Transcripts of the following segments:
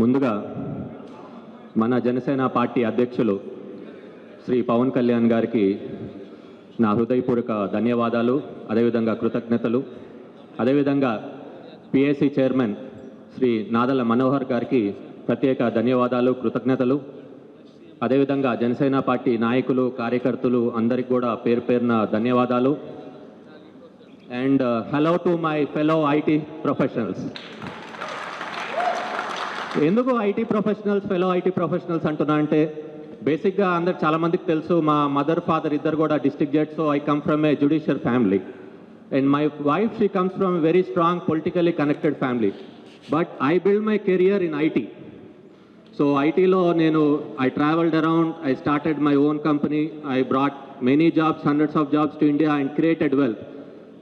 ముందుగా మన జనసేన పార్టీ అధ్యక్షులు శ్రీ పవన్ కళ్యాణ్ గారికి నా హృదయపూర్వక ధన్యవాదాలు, అదేవిధంగా కృతజ్ఞతలు. అదేవిధంగా పిఏసీ చైర్మన్ శ్రీ నాదల మనోహర్ గారికి ప్రత్యేక ధన్యవాదాలు, కృతజ్ఞతలు. అదేవిధంగా జనసేన పార్టీ నాయకులు, కార్యకర్తలు అందరికీ కూడా పేరు పేరున ధన్యవాదాలు. And hello to my fellow IT professionals. ఎందుకు IT professionals, fellow IT professionals అంటున్నా అంటే, బేసిక్గా అందరు చాలామందికి తెలుసు, మా మదర్ ఫాదర్ ఇద్దరు కూడా district judge. So I come from A judicial family and my wife she comes from very strong politically connected family. But I build my career in IT. So ఐటీలో I traveled around, I started my own company, I brought many jobs, hundreds of jobs to India and created wealth.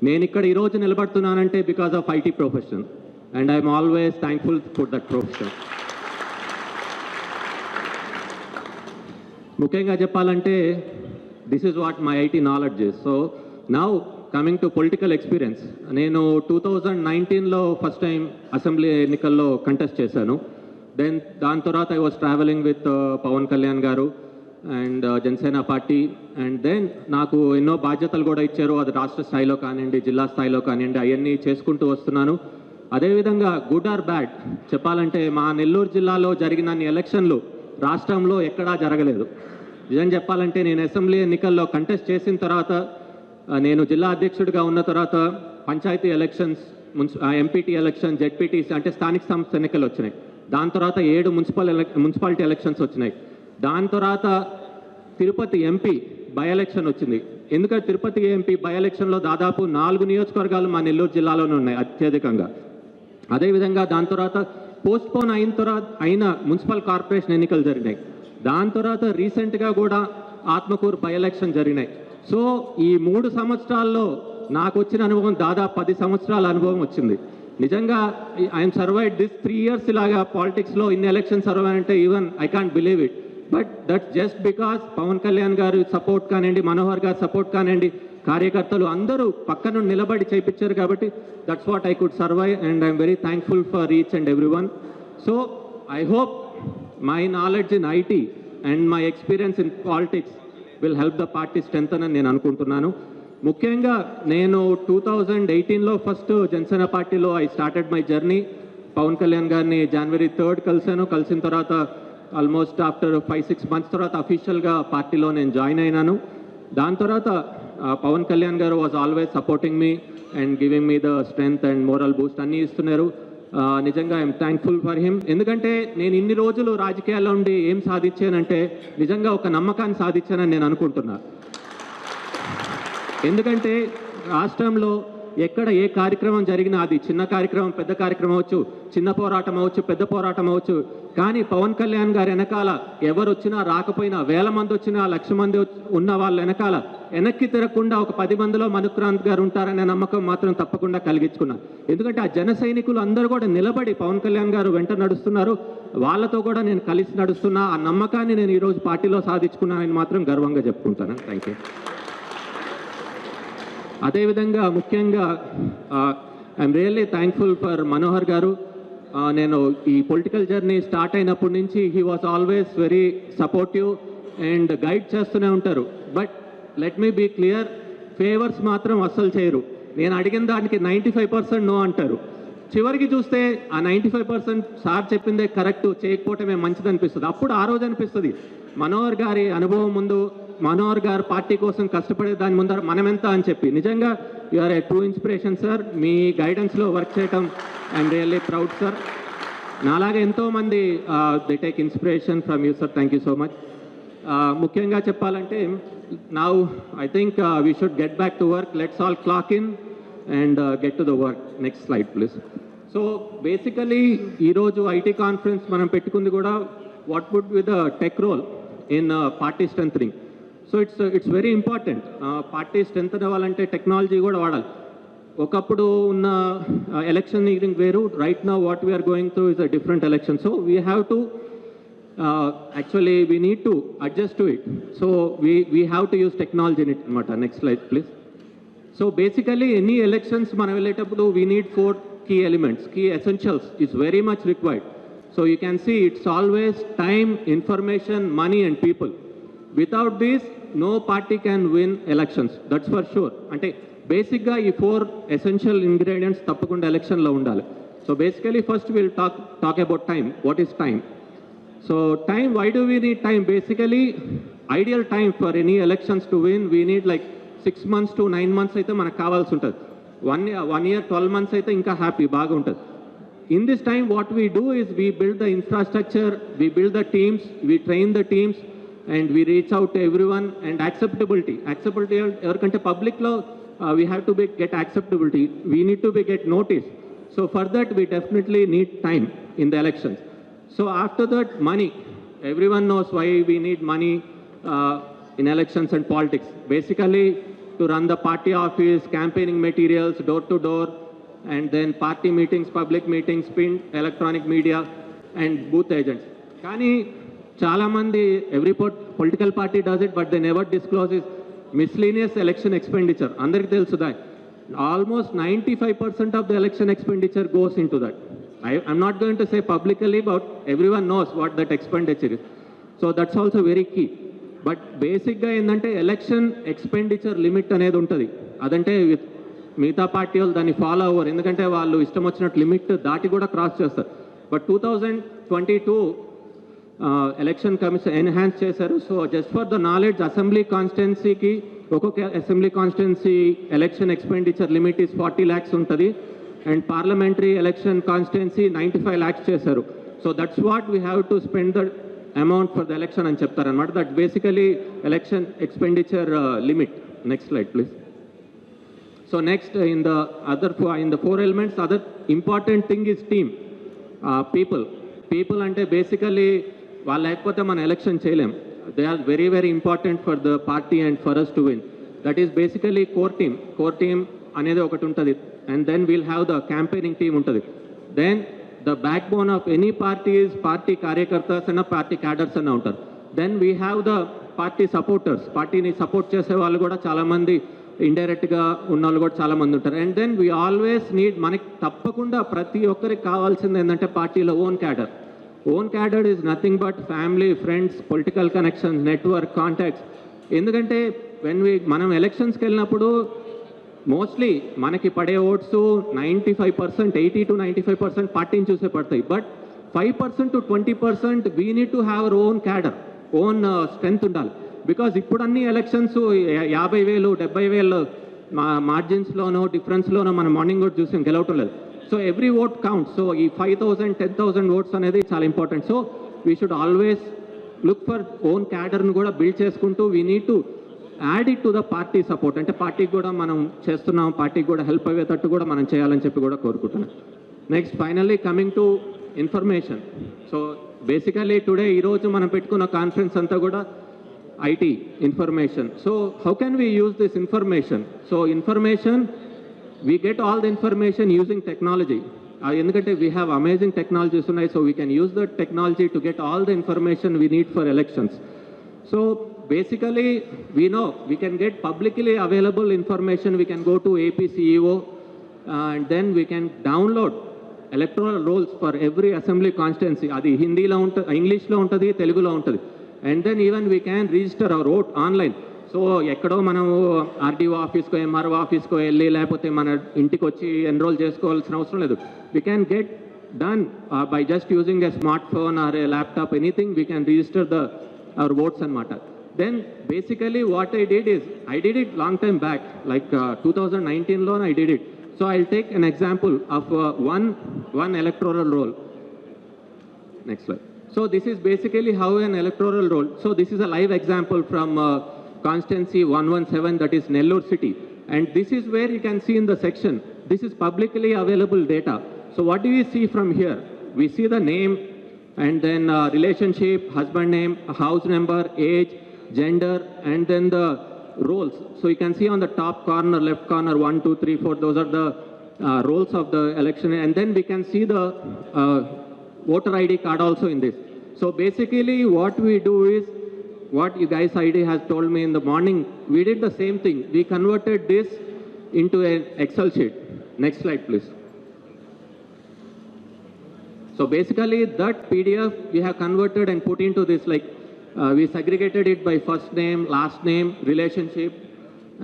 నేను ఇక్కడ ఈరోజు నిలబడుతున్నానంటే because of IT profession and I'm always thankful for that profession. ముఖ్యంగా చెప్పాలంటే this is what my IT knowledge is. So now coming to political experience, నేను 2019లో first time assembly ఎన్నికల్లో contest చేశాను. దాని తర్వాత I was travelling with Pawan Kalyan garu and Janasena party. And then నాకు ఎన్నో బాధ్యతలు కూడా ఇచ్చారు, అది రాష్ట్ర స్థాయిలో కానివ్వండి, జిల్లా స్థాయిలో కానివ్వండి, అవన్నీ చేసుకుంటూ వస్తున్నాను. అదేవిధంగా గుడ్ ఆర్ బ్యాడ్ చెప్పాలంటే, మా నెల్లూరు జిల్లాలో జరిగిన ఎలక్షన్లు రాష్ట్రంలో ఎక్కడా జరగలేదు. నిజం చెప్పాలంటే, నేను అసెంబ్లీ ఎన్నికల్లో కంటెస్ట్ చేసిన తర్వాత, నేను జిల్లా అధ్యక్షుడిగా ఉన్న తర్వాత panchayat elections, MPT election, ZPTC అంటే స్థానిక సంస్థ ఎన్నికలు వచ్చినాయి. దాని తర్వాత 7 మున్సిపాలిటీ ఎలక్షన్స్ వచ్చినాయి. దాని తర్వాత తిరుపతి ఎంపీ బై ఎలక్షన్ వచ్చింది. ఎందుకంటే తిరుపతి ఎంపీ బై ఎలక్షన్లో దాదాపు 4 నియోజకవర్గాలు మా నెల్లూరు జిల్లాలోనే ఉన్నాయి అత్యధికంగా. అదేవిధంగా దాని తర్వాత పోస్ట్పోన్ అయిన మున్సిపల్ కార్పొరేషన్ ఎన్నికలు జరిగినాయి. దాని తర్వాత రీసెంట్గా కూడా ఆత్మకూరు బై ఎలక్షన్ జరిగినాయి. సో ఈ 3 సంవత్సరాల్లో నాకు వచ్చిన అనుభవం దాదాపు 10 సంవత్సరాల అనుభవం వచ్చింది. నిజంగా ఐఎమ్ సర్వైడ్ దిస్ 3 years ఇలాగా పాలిటిక్స్లో ఇన్ని ఎలక్షన్ సర్వైవ్ అంటే even I can't believe it. But that's just because Pawan Kalyan garu support కానివ్వండి, మనోహర్ గారు సపోర్ట్ కానివ్వండి, కార్యకర్తలు అందరూ పక్కన నిలబడి చేయించారు కాబట్టి that's what I could survive and I'm very thankful for each and every one. So I hope my knowledge in IT and my experience in politics will help the party strengthen అని నేను అనుకుంటున్నాను. ముఖ్యంగా నేను 2018లో first Janasena పార్టీలో I started my journey. Pawan Kalyan గారిని January 3rd కలిశాను. కలిసిన తర్వాత ఆల్మోస్ట్ ఆఫ్టర్ 5-6 months తర్వాత అఫీషియల్గా పార్టీలో నేను జాయిన్ అయినాను. దాని తర్వాత పవన్ కళ్యాణ్ గారు was always supporting me and giving me the strength and moral Boost అన్నీ ఇస్తున్నారు. నిజంగా ఐఎమ్ థ్యాంక్ఫుల్ ఫర్ హిమ్. ఎందుకంటే నేను ఇన్ని రోజులు రాజకీయాల్లో ఉండి ఏం సాధించానంటే నిజంగా ఒక నమ్మకాన్ని సాధించానని నేను అనుకుంటున్నాను. ఎందుకంటే రాష్ట్రంలో ఎక్కడ ఏ కార్యక్రమం జరిగినా, అది చిన్న కార్యక్రమం, పెద్ద కార్యక్రమం అవ్వచ్చు, చిన్న పోరాటం అవ్వచ్చు, పెద్ద పోరాటం అవ్వచ్చు, కానీ పవన్ కళ్యాణ్ గారి వెనకాల ఎవరు వచ్చినా రాకపోయినా, 1000 మంది వచ్చినా, 1,00,000 మంది ఉన్న వాళ్ళ వెనకాల వెనక్కి తిరగకుండా ఒక 10 మందిలో మనుక్రాంత్ గారు ఉంటారనే నమ్మకం మాత్రం తప్పకుండా కలిగించుకున్నాను. ఎందుకంటే ఆ జన సైనికులు అందరూ కూడా నిలబడి పవన్ కళ్యాణ్ గారు వెంట నడుస్తున్నారు, వాళ్ళతో కూడా నేను కలిసి నడుస్తున్నా. ఆ నమ్మకాన్ని నేను ఈరోజు పార్టీలో సాధించుకున్నానని మాత్రం గర్వంగా చెప్పుకుంటాను. Thank you. అదేవిధంగా ముఖ్యంగా I'm really thankful for Manohar garu. నేను ఈ పొలిటికల్ జర్నీ స్టార్ట్ అయినప్పటి నుంచి he was always very supportive and guide చేస్తూనే ఉంటారు. But let me be clear, favours మాత్రం అస్సలు చేయరు. నేను అడిగిన దానికి 95% నో అంటారు. చివరికి చూస్తే ఆ 95% సార్ చెప్పిందే కరెక్ట్, చేయకపోవటమే మంచిది అనిపిస్తుంది. అప్పుడు ఆ రోజు అనిపిస్తుంది మనోహర్ గారి అనుభవం ముందు, మనోహర్ గారు పార్టీ కోసం కష్టపడే దాని ముందర మనమెంత అని చెప్పి. నిజంగా you are a true inspiration sir. మీ గైడెన్స్లో వర్క్ చేయటం ఐఎమ్ రియల్లీ ప్రౌడ్ సార్. నాలాగా ఎంతోమంది they take inspiration from you sir. Thank you so much. ముఖ్యంగా చెప్పాలంటే now I think we should get back to work. Let's all clock in and get to the work. Next slide please. So basically ఈరోజు IT conference మనం పెట్టుకుంది కూడా what would be the tech role in party strengthening. So it's very important. Party strength అవ్వాలంటే technology కూడా వాడాలి. ఒకప్పుడు ఉన్న election వేరు, right now what we're going through is a different election. So we have to actually we need to adjust to it. So we have to use technology in it అనమాట. Next slide please. So basically any elections మనం వెళ్ళేటప్పుడు we need 4 key elements, key essentials is very much required. So you can see it's always time, information, money and people. Without this, no party can win elections. That's for sure. Ante basically ee four essential ingredients tappakunda election lo undali. So basically first we'll talk about time. What is time? So time, why do we need time? Basically, ideal time for any elections to win, we need like 6 months to 9 months అయితే మనకు కావాల్సి ఉంటుంది. 1 year 12 months అయితే ఇంకా happy బాగా ఉంటుంది. In this time, what we do is we build the infrastructure, we build the teams, we train the teams, and we reach out to everyone. And acceptability ఎవరికంటే పబ్లిక్లో we have to get acceptability. We need to get notice. So for that, we definitely need time in the elections. So after that, money. Everyone knows why we need money in elections and politics. Basically, to run the party office, campaigning materials, door to door, and then party meetings, public meetings, print, electronic media, and booth agents. Kani chala mandi, every political party does it, but they never disclose is miscellaneous election expenditure. Andariki telusu that almost 95% of the election expenditure goes into that. I'm not going to say publicly, but everyone knows what that expenditure is. So that's also very key. But basically, ఏంటంటే election expenditure limit అనేది ఉంటుంది. అదంటే మిగతా party వాళ్ళు దాన్ని follow అవ్వరు, ఎందుకంటే వాళ్ళు ఇష్టం వచ్చినట్టు లిమిట్ దాటి కూడా క్రాస్ చేస్తారు. బట్ 2022 ఎలక్షన్ కమిషన్ ఎన్హాన్స్ చేశారు. So just for the knowledge, assembly కాన్స్టిట్యున్సీకి ఒక్కొక్క assembly constituency election expenditure limit is 40 lakhs ఉంటుంది. And parliamentary election constituency 95 lakhs చేశారు. So that's what we have to spend the amount for the election అని చెప్తారనమాట. That basically election expenditure limit. Next slide please. So next in the four elements, other important thing is team, people అంటే basically వాళ్ళు లేకపోతే మన election చేయలేం. They are very very important for the party and for us to win. That is basically core team అనేది ఒకటి ఉంటుంది. And then we'll have the campaigning team ఉంటుంది. Then the back bone of any parties party కార్యకర్తస్ అన్న party cadres అన్న ఉంటారు. Then we have the party supporters, పార్టీని support చేసే వాళ్ళు కూడా చాలామంది, ఇండైరెక్ట్గా ఉన్న వాళ్ళు కూడా చాలామంది ఉంటారు. And then we always need, మనకి తప్పకుండా ప్రతి ఒక్కరికి కావాల్సింది ఏంటంటే పార్టీలో own cadre. Own cadre is nothing but family, friends, political connections, network, contacts. ఎందుకంటే మనం ఎలక్షన్స్కి వెళ్ళినప్పుడు మోస్ట్లీ మనకి పడే ఓట్స్ 95%, 80 to 95% పార్టీని చూసే పడతాయి. But 5% to 20% we need to have our own cadre, own strength ఉండాలి. బికాజ్ ఇప్పుడు అన్ని ఎలక్షన్స్ 50,000, 70,000 మార్జిన్స్లోనో డిఫరెన్స్లోనో మనం మార్నింగ్ కూడా చూసాం, గెలవటం లేదు. So every vote count. So ఈ 5,000, 10,000 ఓట్స్ అనేది చాలా important. So we should always look for own క్యాడర్ని కూడా బిల్డ్ చేసుకుంటూ we need to add it to the party support. అంటే పార్టీకి కూడా మనం చేస్తున్నాం, పార్టీకి కూడా హెల్ప్ అయ్యేటట్టు కూడా మనం చేయాలని చెప్పి కూడా కోరుకుంటున్నాం. Next finally coming to information. So basically today ఈరోజు మనం పెట్టుకున్న కాన్ఫరెన్స్ అంతా కూడా IT, information. So how can we use this information? So information, we get all the information using technology. Endukante we have amazing technologies tonight, so we can use the technology to get all the information we need for elections. So basically, we know we can get publicly available information. We can go to APCEO and then we can download electoral rolls for every assembly constituency. Adi Hindi lo untadi, English lo untadi, Telugu lo untadi. And then even we can register our vote online. So ఎక్కడో మనం RDO ఆఫీస్కో MRO ఆఫీస్కో వెళ్ళి లేకపోతే మన ఇంటికి వచ్చి enrol చేసుకోవాల్సిన అవసరం లేదు. We can get done by just using a smart phone or a laptop, anything we can register our votes అనమాట. Then basically what I did is, I did it long time back, like 2019 I did it. So I'll take an example of one electoral roll. Next slide. So this is basically how an electoral roll. So this is a live example from constituency 117, that is Nellore city. And this is where you can see in the section, this is publicly available data. So what do we see from here? We see the name and then relationship, husband name, house number, age, gender, and then the roles. So you can see on the top corner, left corner, 1, 2, 3, 4, those are the roles of the election. And then we can see the voter ID card also in this. So basically what we do is, what you guys ID has told me in the morning, we did the same thing. We converted this into an Excel sheet. Next slide please. So basically that PDF we have converted and put into this, like we segregated it by first name, last name, relationship,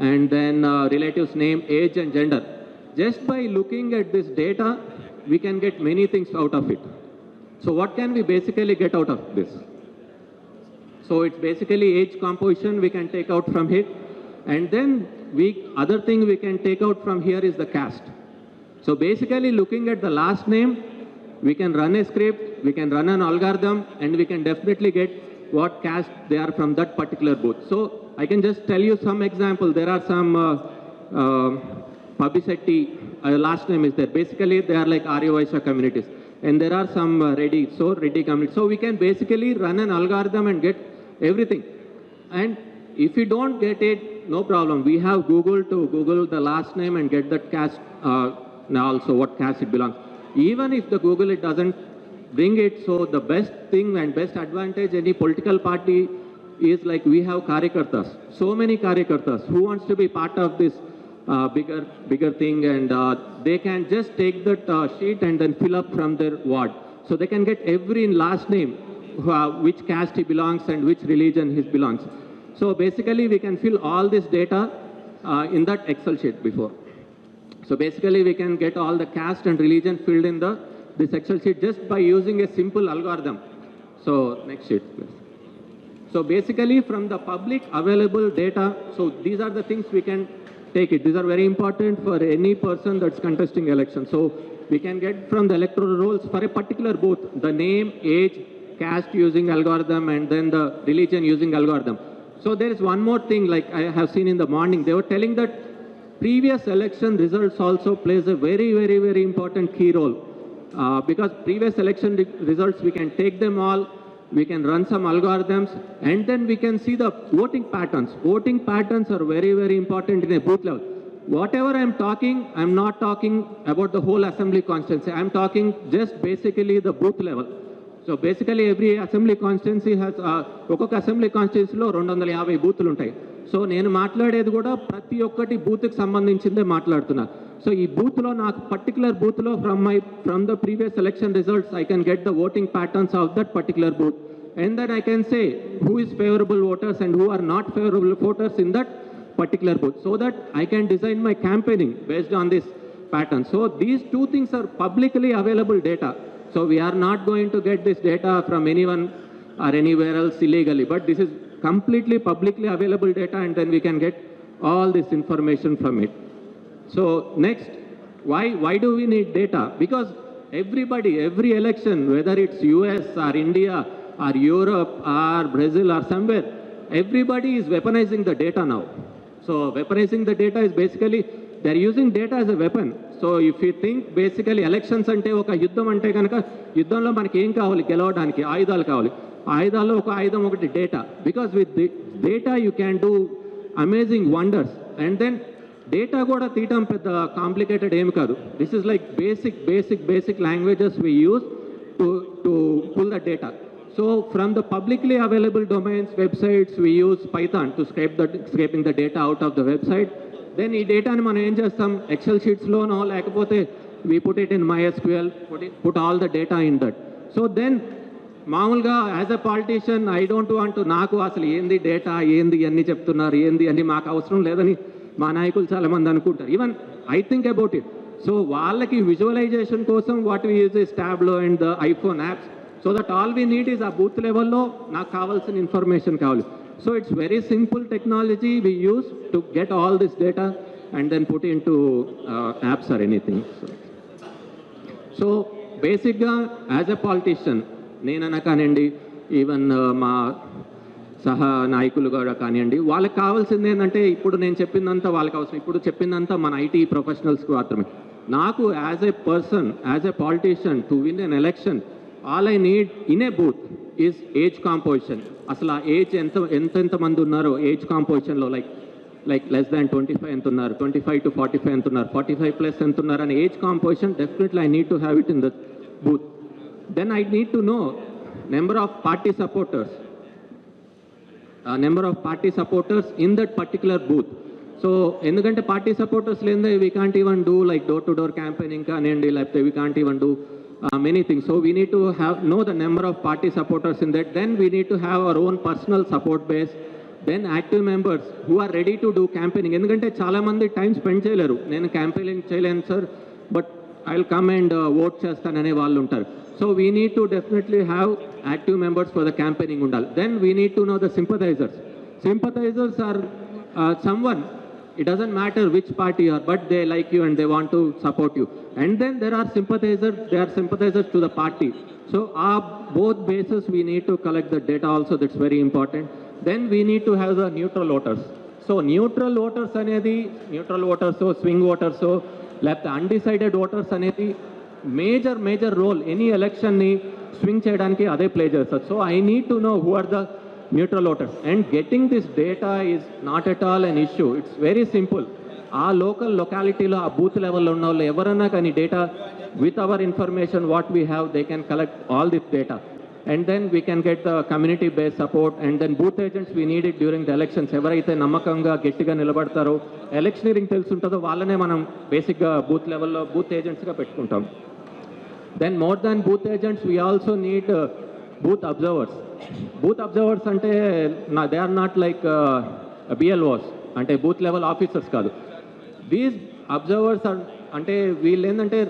and then relatives name, age and gender. Just by looking at this data, we can get many things out of it. So what can we basically get out of this? So it's basically age composition we can take out from it. And then other thing we can take out from here is the caste. So basically looking at the last name, we can run a script, we can run an algorithm, and we can definitely get what caste they are from that particular booth. So I can just tell you some example. There are some Pabisetti, last name is there. Basically they are like Arya Vaishya communities. And there are some Reddy community. So we can basically run an algorithm and get everything. And if you don't get it, no problem. We have Google to Google the last name and get that caste, now also what caste it belongs. Even if the Google it doesn't bring it, so the best thing and best advantage any political party is like we have Karyakartas. So many Karyakartas who wants to be part of this bigger thing, and they can just take that sheet and then fill up from their ward. So they can get every last name, which caste he belongs and which religion he belongs. So basically we can fill all this data in that Excel sheet before. So basically we can get all the caste and religion filled in this Excel sheet just by using a simple algorithm. So next sheet, please. So basically from the public available data, so these are the things we can take it. These are very important for any person that's contesting election. So we can get from the electoral rolls for a particular booth, the name, age, caste using algorithm, and then the religion using algorithm. So there is one more thing, like I have seen in the morning, they were telling that previous election results also plays a very, very, very important key role. Because previous election results, we can take them all, we can run some algorithms, and then we can see the voting patterns. Voting patterns are very, very important in a booth level. Whatever I'm talking, I'm not talking about the whole assembly constituency. I'm talking just basically the booth level. So basically every assembly constituency has ఒక్కొక్క assembly కాన్స్టిట్యున్సీలో 250 బూతులు ఉంటాయి. So నేను మాట్లాడేది కూడా ప్రతి ఒక్కటి బూత్కి సంబంధించిందే మాట్లాడుతున్నా. సో ఈ బూత్లో నాకు పర్టికులర్ బూత్లో from the previous election results I can get the voting patterns of that particular booth, and then I can say who is favorable voters and who are not favorable voters in that particular booth, so that I can design my campaigning based on this pattern. So these two things are publicly available data. So we are not going to get this data from anyone or anywhere else illegally, but this is completely publicly available data, and then we can get all this information from it. So next, why do we need data? Because everybody, every election, whether it's US or India or Europe or Brazil or somewhere, everybody is weaponizing the data now. So weaponizing the data is basically they're using data as a weapon. So if you think basically elections ante oka yuddham ante kanaka yuddhamlo manaki em kavali gelavaniki ayudalu kavali, ayudallo oka ayudham okati data, because with the data you can do amazing wonders. And then data kuda teetam pedda complicated em kaadu. This is like basic languages we use to pull the data. So from the publicly available domains, websites, we use Python to scraping the data out of the website. Then ఈ డేటాని మనం ఏం చేస్తాం, XL షీట్స్లోనో లేకపోతే we put it in MySQL, put all the data in that. So then మామూలుగా as a politician I don't want, నాకు అసలు ఏంది డేటా, ఏంది అన్ని చెప్తున్నారు, ఏంది అని మాకు అవసరం లేదని మా నాయకులు చాలామంది అనుకుంటారు. Even I think about it. So వాళ్ళకి విజువలైజేషన్ కోసం what we use is Tableau and the iPhone apps, so that all we need is ఆ బూత్ లెవెల్లో నాకు కావాల్సిన ఇన్ఫర్మేషన్ కావాలి. So it's very simple technology we use to get all this data and then put into apps or anything. So basically as a politician, నేనన్నా కానివ్వండి, even మా సహా నాయకులు కూడా కానివ్వండి, వాళ్ళకి కావాల్సింది ఏంటంటే ఇప్పుడు నేను చెప్పిందంతా వాళ్ళకి అవసరం, ఇప్పుడు చెప్పిందంతా మన ఐటీ ప్రొఫెషనల్స్కి మాత్రమే. నాకు as a person, as a politician to win an election, all I need in a booth is age composition. అసలు ఆ ఏజ్ ఎంతమంది ఉన్నారో ఏజ్ కాంపోజిషన్లో, లైక్ లెస్ దాన్ 25 ఎంత ఉన్నారు, 25 to 45 ఎంత ఉన్నారు, 45+ ఎంత ఉన్నారు అని age composition definitely I need to have it in the booth. Then I need to know number of party supporters in that particular booth. So ఎందుకంటే పార్టీ సపోర్టర్స్ లేదే we can't even do like door to door campaigning కానివ్వండి, లేకపోతే we can't even do many things. So we need to know the number of party supporters in that. Then we need to have our own personal support base. Then active members who are ready to do campaigning. ఎందుకంటే చాలామంది time spend చేయలేరు. నేను campaigning చేయలేను sir, but I will come and vote చేస్తాననే వాళ్ళు ఉంటారు. So we need to definitely have active members for the campaigning ఉండాలి. Then we need to know the sympathizers. Sympathizers are someone, it doesn't matter which party you are, but they like you and they want to support you. And then there are sympathizers, they are sympathizers to the party. So both bases we need to collect the data also, that's very important. Then we need to have the neutral voters. So neutral voters anedi, neutral voters, so swing voters, so left undecided voters anedi major role any election ni swing cheyadaniki ade play chestar. So I need to know who are the neutral voters, and getting this data is not at all an issue. It's very simple. Our local locality lo booth level lo unna vallu evarana kani data with our information what we have, they can collect all this data, and then we can get the community based support. And then booth agents we need it during the elections. ఎవరైతే నమ్మకంగా గట్టిగా నిలబడతారో electioneering తెలుసుంటుందో వాళ్ళనే మనం బేసిక్గా booth లెవెల్లో booth ఏజెంట్స్గా పెట్టుకుంటాం. Then more than booth agents we also need booth observers. Booth observers అంటే they are not like BLOs, అంటే బూత్ లెవెల్ ఆఫీసర్స్ కాదు. దీస్ అబ్జర్వర్స్ అంటే వీళ్ళు ఏంటంటే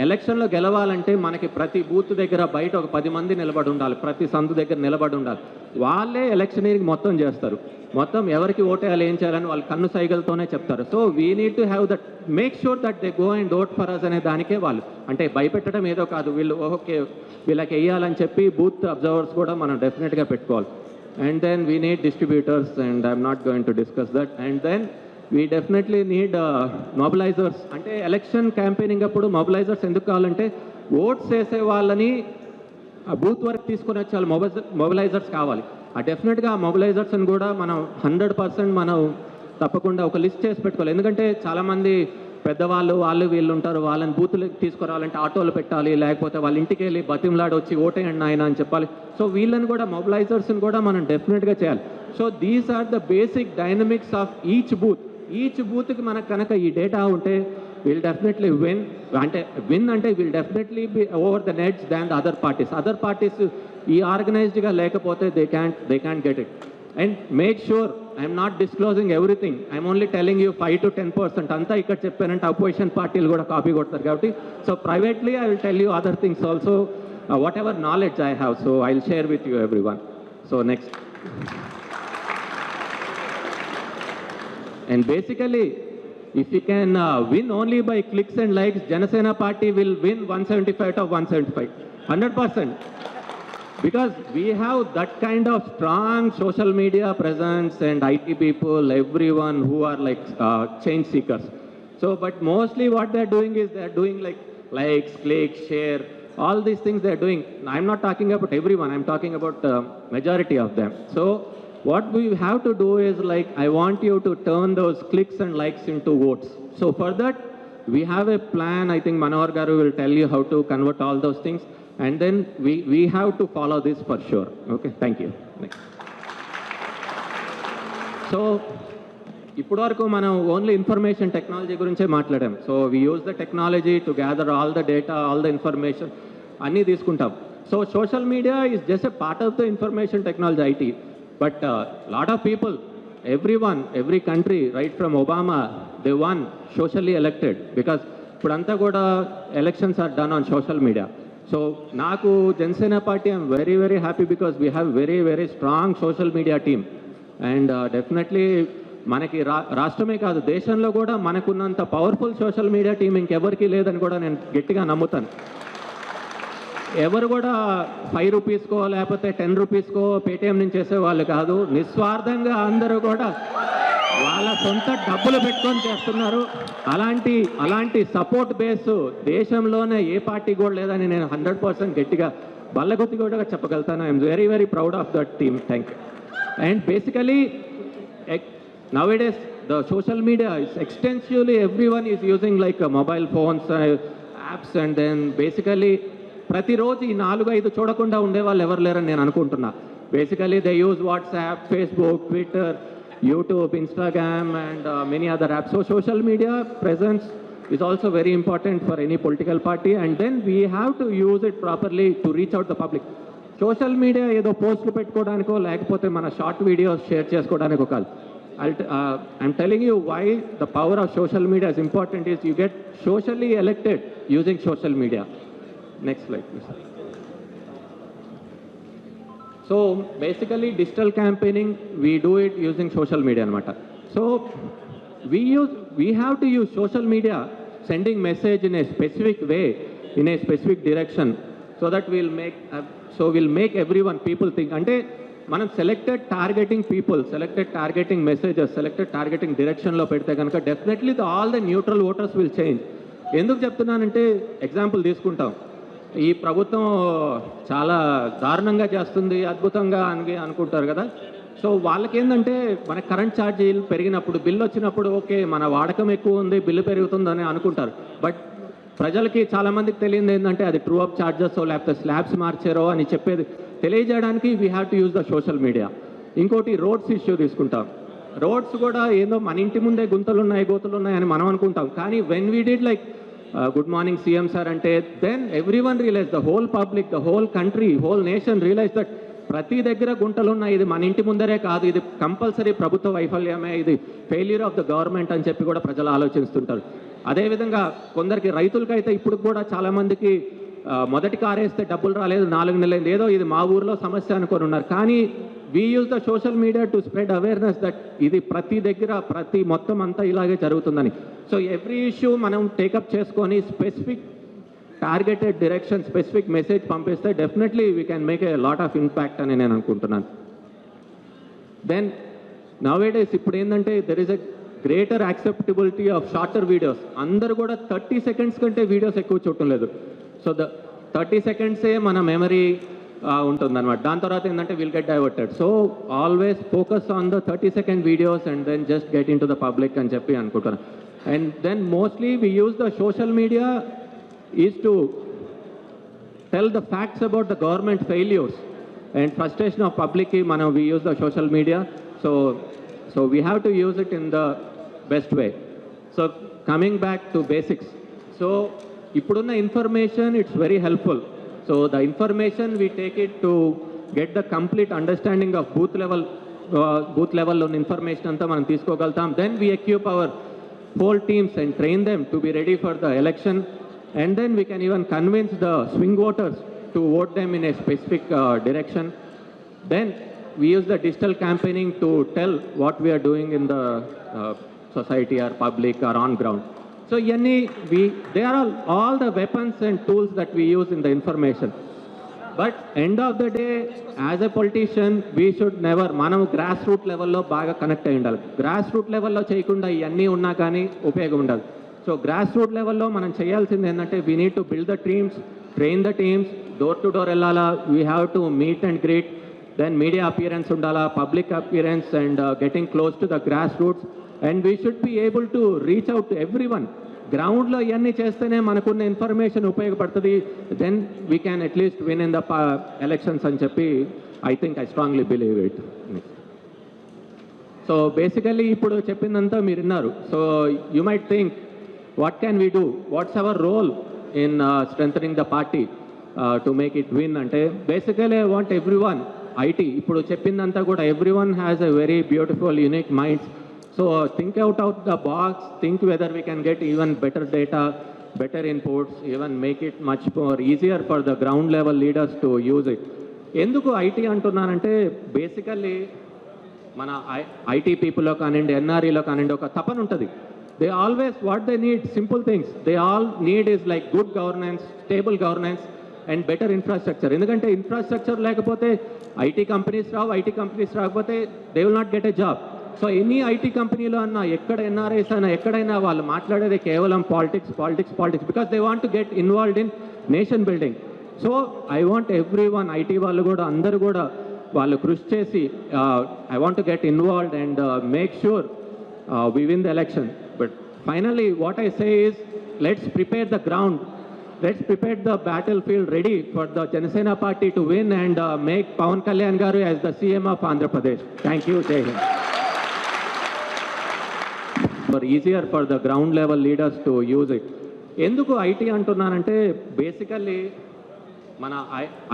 ఎలక్షన్లో గెలవాలంటే మనకి ప్రతి బూత్ దగ్గర బయట ఒక 10 మంది నిలబడి ఉండాలి, ప్రతి సందు దగ్గర నిలబడి ఉండాలి. వాళ్ళే ఎలక్షనీరింగ్ మొత్తం చేస్తారు, మొత్తం ఎవరికి ఓటేయాలి ఏం చేయాలని వాళ్ళు కన్ను సైగలతోనే చెప్తారు. So we need to have that, make sure that they go and vote for us అనే దానికే వాళ్ళు, అంటే భయపెట్టడం ఏదో కాదు, వీళ్ళు ఓకే వీళ్ళకి వేయాలని చెప్పి బూత్ అబ్జర్వర్స్ కూడా మనం డెఫినెట్గా పెట్టుకోవాలి. And then we need distributors, and I'm not going to discuss that. And then we definitely need mobilisers. అంటే ఎలక్షన్ క్యాంపెయినింగ్ అప్పుడు మొబిలైజర్స్ ఎందుకు కావాలంటే ఓట్స్ వేసే వాళ్ళని బూత్ వరకు తీసుకొని వచ్చే వాళ్ళు మొబిలైజర్స్ కావాలి. డెఫినెట్గా ఆ మొబిలైజర్స్ని కూడా మనం 100% మనం తప్పకుండా ఒక లిస్ట్ చేసి పెట్టుకోవాలి. ఎందుకంటే చాలామంది పెద్దవాళ్ళు వీళ్ళు ఉంటారు, వాళ్ళని బూత్లకు తీసుకురావాలంటే ఆటోలు పెట్టాలి, లేకపోతే వాళ్ళ ఇంటికి వెళ్ళి బతిమలాడి వచ్చి ఓటేయండి ఆయన అని చెప్పాలి. సో వీళ్ళని కూడా మొబిలైజర్స్ని కూడా మనం డెఫినెట్గా చేయాలి. So these are the basic dynamics of each బూత్కి మనకు కనుక ఈ డేటా ఉంటే విల్ డెఫినెట్లీ విన్. అంటే will definitely be over the nets than the other parties ఈ ఆర్గనైజ్డ్గా లేకపోతే they can get it. And make sure I'm not disclosing everything, I'm only telling you 5 to 10%. అంతా ఇక్కడ చెప్పానంటే అపోజిషన్ పార్టీలు కూడా కాపీ కొడతారు కాబట్టి. So privately I will tell you other things also, what ever knowledge I have, so I will share with you everyone. So next, and basically if you can win only by clicks and likes, Janasena party will win 175 of 175, 100%, because we have that kind of strong social media presence and IT people, everyone who are like change seekers. So but mostly what they're doing is they're doing like likes, clicks, share, all these things they're doing. I'm not talking about everyone, I'm talking about majority of them. So what we have to do is like, I want you to turn those clicks and likes into votes. So for that, we have a plan. I think Manohar Garu will tell you how to convert all those things. And then we have to follow this for sure. Okay, thank you. Next. So, ఇప్పటి వరకు మనం only information technology గురించే మాట్లాడాం. So we use the technology to gather all the data, all the information అన్నీ తీసుకుంటాం. So social media is just a part of the information technology IT. But lot of people, everyone, every country, right from Obama, they won socially elected, because ipudanta kuda elections are done on social media. So naku Janasena party, I'm very happy because we have very strong social media team. And definitely మనకి రాష్ట్రమే కాదు దేశంలో కూడా మనకున్నంత powerful social media team ఇంకెవరికి లేదని కూడా నేను గట్టిగా నమ్ముతాను. ఎవరు కూడా 5 రూపీస్కో లేకపోతే 10 రూపీస్కో పేటిఎం నుంచి చేసేవాళ్ళు కాదు, నిస్వార్థంగా అందరూ కూడా వాళ్ళ సొంత డబ్బులు పెట్టుకొని చేస్తున్నారు. అలాంటి సపోర్ట్ బేస్ దేశంలోనే ఏ పార్టీ కూడా లేదని నేను 100% గట్టిగా బల్లగుత్తి కూడా చెప్పగలుగుతాను. I'm very proud of that team. Thank you. And basically nowadays the social media is extensively, everyone is using like mobile phones, apps, and then basically ప్రతిరోజు ఈ 4-5 చూడకుండా ఉండేవాళ్ళు ఎవరు లేరని నేను అనుకుంటున్నా. Basically they use WhatsApp, Facebook, Twitter, YouTube, Instagram and many other apps. So social media presence is also very important for any political party, and then we have to use it properly to reach out the public. Social media ఏదో పోస్టులు పెట్టుకోవడానికో లేకపోతే మన short videos share చేసుకోవడానికో కాదు. I'm telling you why the power of social media is important is you get socially elected using social media. Next slide, please. So basically digital campaigning, we do it using social media anamata. So we have to use social media sending message in a specific way, in a specific direction, so that we'll make everyone, people think. Ante మనం selected targeting people, selected targeting messages, selected targeting డైరెక్షన్లో పెడితే కనుక definitely all the neutral voters will change. ఎందుకు చెప్తున్నానంటే example తీసుకుంటాం. ఈ ప్రభుత్వం చాలా దారుణంగా చేస్తుంది, అద్భుతంగా అని అనుకుంటారు కదా. సో వాళ్ళకి ఏంటంటే మన కరెంట్ ఛార్జీలు పెరిగినప్పుడు, బిల్లు వచ్చినప్పుడు ఓకే మన వాడకం ఎక్కువ ఉంది, బిల్లు పెరుగుతుందని అనుకుంటారు. బట్ ప్రజలకి చాలామందికి తెలియదు ఏంటంటే అది ట్రూ అప్ ఛార్జెస్ లేకపోతే స్లాబ్స్ మార్చారో అని చెప్పేది తెలియజేయడానికి we have to use the social media. ఇంకోటి రోడ్స్ ఇష్యూ తీసుకుంటాం. రోడ్స్ కూడా ఏదో మన ఇంటి ముందే గుంతలు ఉన్నాయి, గోతులు ఉన్నాయి అని మనం అనుకుంటాం. కానీ when we did like good morning CM sir అంటే then every one realize, the whole public, the whole country, whole nation realize that ప్రతి దగ్గర గుంటలు ఉన్నాయి, ఇది మన ఇంటి ముందరే కాదు, ఇది కంపల్సరీ ప్రభుత్వ వైఫల్యమే, ఇది ఫెయిల్యూర్ ఆఫ్ ద గవర్నమెంట్ అని చెప్పి కూడా ప్రజలు ఆలోచిస్తుంటారు. అదేవిధంగా కొందరికి రైతులకైతే ఇప్పుడు కూడా చాలామందికి మొదటి కారేస్తే డబ్బులు రాలేదు, 4 నెలలైంది, ఏదో ఇది మా ఊర్లో సమస్య అనుకొని ఉన్నారు. కానీ we use the social media to spread awareness that ఇది ప్రతి దగ్గర ప్రతి మొత్తం అంతా ఇలాగే జరుగుతుందని. సో ఎవ్రీ ఇష్యూ మనం టేకప్ చేసుకొని specific targeted direction, specific message పంపిస్తే definitely we can make a lot of impact అని నేను అనుకుంటున్నాను. దెన్ నౌవేడేస్ ఇప్పుడు ఏంటంటే there is a greater acceptability of shorter videos. అందరూ కూడా 30 సెకండ్స్ కంటే వీడియోస్ ఎక్కువ చూడటం లేదు. సో ద 30 సెకండ్సే మన మెమరీ ఉంటుందన్నమాట. దాని తర్వాత ఏంటంటే will get diverted. So always focus on the 30 second videos and then just get in to the public అని చెప్పి అనుకుంటున్నాను. And then mostly we use the social media is to tell the facts about the government failures and frustration of పబ్లిక్కి మనం we use the social media. So we have to use it in the best way. So coming back to basics. So ippudunna information, it's very helpful. So the information we take it to get the complete understanding of booth level on information anta manam teeskogaltam. Then we equip our whole teams and train them to be ready for the election, and then we can even convince the swing voters to vote them in a specific direction. Then we use the digital campaigning to tell what we are doing in the society or public or on ground. So they are all the weapons and tools that we use in the information. But end of the day, as a politician, we should never, మనం grass root లెవెల్లో బాగా connect అయి ఉండాలి. Grass root లెవెల్లో చేయకుండా ఇవన్నీ ఉన్నా కానీ ఉపయోగం ఉండదు. సో గ్రాస్ రూట్ లెవెల్లో మనం చేయాల్సింది ఏంటంటే we need to build the teams, train the teams, door to door వెళ్ళాలా, we have to meet and greet. Then media appearance undala, public appearance, and getting close to the grassroots, and we should be able to reach out to everyone. Ground lo iyanni chestene manakunna information upayogapadtadi, then we can at least win in the elections ani cheppi I think I strongly believe it. So basically ippudu cheppindanta meer innaru. So you might think what can we do, what's our role in strengthening the party to make it win ante basically I want everyone IT ఇప్పుడు చెప్పిందంతా కూడా everyone has a very beautiful unique minds. So think out of the box, think whether we can get even better data, better inputs, even make it much more easier for the ground level leaders to use it. ఎందుకు IT అంటున్నానంటే basically మన IT పీపుల్లో కానివ్వండి, ఎన్ఆర్ఈలో కానివ్వండి ఒక తపన ఉంటుంది. They always what they need simple things. They all need is like good governance, stable governance and better infrastructure. ఎందుకంటే ఇన్ఫ్రాస్ట్రక్చర్ లేకపోతే ఐటీ కంపెనీస్ రావు, ఐటీ కంపెనీస్ రాకపోతే they will not get a job. So any IT కంపెనీలో అన్నా, ఎక్కడ NRIs అయినా, ఎక్కడైనా వాళ్ళు మాట్లాడేది కేవలం politics politics politics, because they want to get involved in nation building. So I want every one, IT వాళ్ళు కూడా అందరూ కూడా వాళ్ళు కృషి చేసి I want to get involved and make sure we win the election. But finally what I say is let's prepare the ground, let's prepare the battlefield ready for the Janasena party to win and make Pawan Kalyan garu as the CM of Andhra Pradesh. Thank you. Jai Hind. for easier for the ground level leaders to use it. ఎందుకు IT అంటున్నానంటే basically మన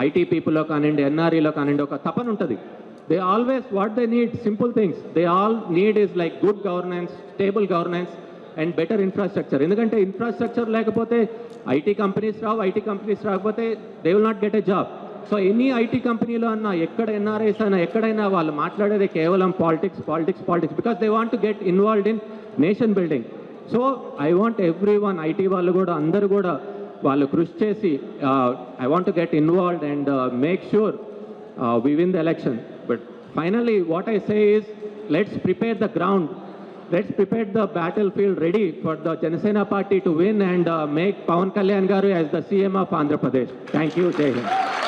IT పీపుల్లో కానివ్వండి, ఎన్ఆర్ఈలో కానివ్వండి, ఒక తపన ఉంటుంది. They always what they need simple things. They all need is like good governance, stable governance and better infrastructure. ఎందుకంటే ఇన్ఫ్రాస్ట్రక్చర్ లేకపోతే ఐటీ కంపెనీస్ రావు, ఐటీ కంపెనీస్ రాకపోతే they will not get a job. So any IT కంపెనీలో అన్నా, ఎక్కడ NRIs అయినా, ఎక్కడైనా వాళ్ళు మాట్లాడేది కేవలం politics politics politics, because they want to get involved in nation building. So I want every one, IT వాళ్ళు కూడా అందరూ కూడా వాళ్ళు కృషి చేసి I want to get involved and make sure we win the election. But finally, what I say is, let's prepare the ground. Let's prepare the battlefield ready for the Janasena party to win and make Pawan Kalyan garu as the CM of Andhra Pradesh. Thank you. Jai Hind.